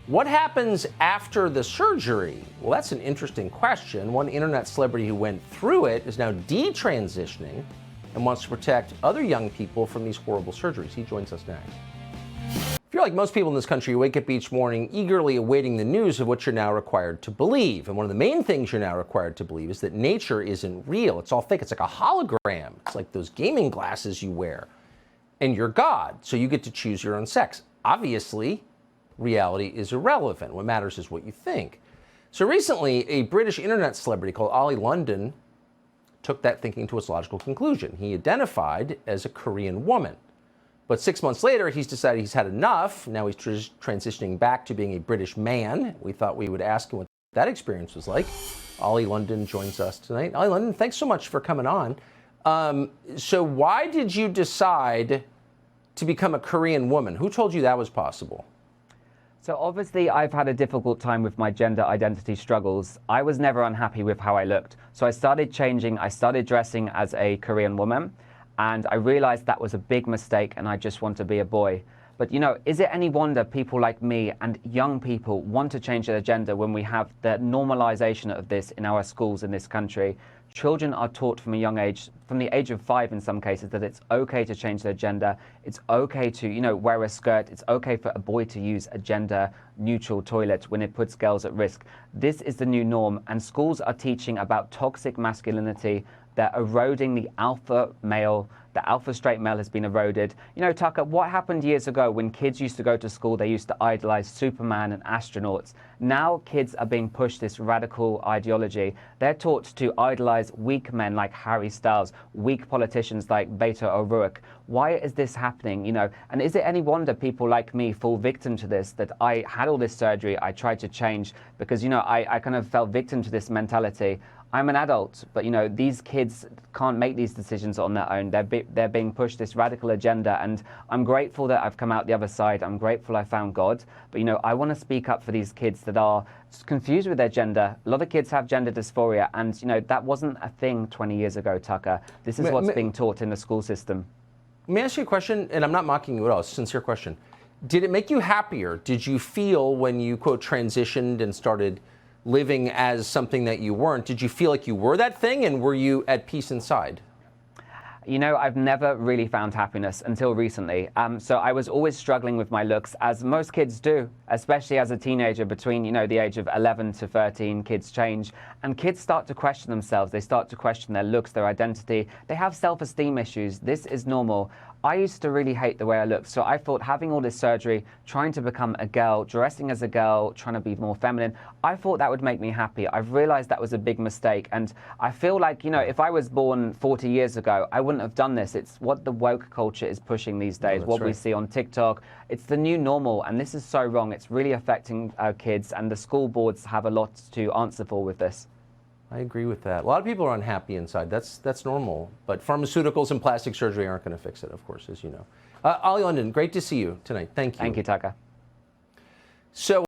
What happens after the surgery? Well, that's an interesting question. One internet celebrity who went through it is now detransitioning and wants to protect other young people from these horrible surgeries. He joins us next. If you're like most people in this country, you wake up each morning eagerly awaiting the news of what you're now required to believe. And one of the main things you're now required to believe is that nature isn't real. It's all fake. It's like a hologram. It's like those gaming glasses you wear. And you're God, so you get to choose your own sex. Obviously, reality is irrelevant. What matters is what you think. So recently, a British internet celebrity called Ollie London took that thinking to its logical conclusion. He identified as a Korean woman. But 6 months later, he's decided he's had enough. Now he's transitioning back to being a British man. We thought we would ask him what that experience was like. Ollie London joins us tonight. Ollie London, thanks so much for coming on. So why did you decide to become a Korean woman? Who told you that was possible? So obviously I've had a difficult time with my gender identity struggles. I was never unhappy with how I looked. So I started changing, I started dressing as a Korean woman, and I realized that was a big mistake and I just want to be a boy. But you know, is it any wonder people like me and young people want to change their gender when we have the normalization of this in our schools in this country? Children are taught from a young age, from the age of 5 in some cases, that it's okay to change their gender. It's okay to, wear a skirt. It's okay for a boy to use a gender-neutral toilet when it puts girls at risk. This is the new norm, and schools are teaching about toxic masculinity. They're eroding the alpha male. The alpha straight male has been eroded. You know, Tucker, what happened years ago when kids used to go to school, they used to idolize Superman and astronauts. Now kids are being pushed this radical ideology. They're taught to idolize weak men like Harry Styles, weak politicians like Beto O'Rourke. Why is this happening, And is it any wonder people like me fall victim to this, that I had all this surgery, I tried to change because, I kind of fell victim to this mentality. I'm an adult, but these kids can't make these decisions on their own. They're being pushed this radical agenda, and I'm grateful that I've come out the other side. I'm grateful I found God, but I want to speak up for these kids that are confused with their gender. A lot of kids have gender dysphoria, and that wasn't a thing 20 years ago, Tucker. This is what's being taught in the school system. Let me ask you a question, and I'm not mocking you at all. It's a sincere question. Did it make you happier? Did you feel when you, quote, transitioned and started living as something that you weren't, did you feel like you were that thing, and were you at peace inside? I've never really found happiness until recently. So I was always struggling with my looks, as most kids do, especially as a teenager. Between, the age of 11 to 13, kids change, and kids start to question themselves. They start to question their looks, their identity. They have self-esteem issues. This is normal. I used to really hate the way I looked, so I thought having all this surgery, trying to become a girl, dressing as a girl, trying to be more feminine, I thought that would make me happy. I've realized that was a big mistake, and I feel like, if I was born 40 years ago, I wouldn't have done this. It's what the woke culture is pushing these days, what we see on TikTok. It's the new normal, and this is so wrong. It's really affecting our kids, and the school boards have a lot to answer for with this. I agree with that. A lot of people are unhappy inside. That's normal. But pharmaceuticals and plastic surgery aren't going to fix it, of course, as you know. Ollie London, great to see you tonight. Thank you. Thank you, Tucker. So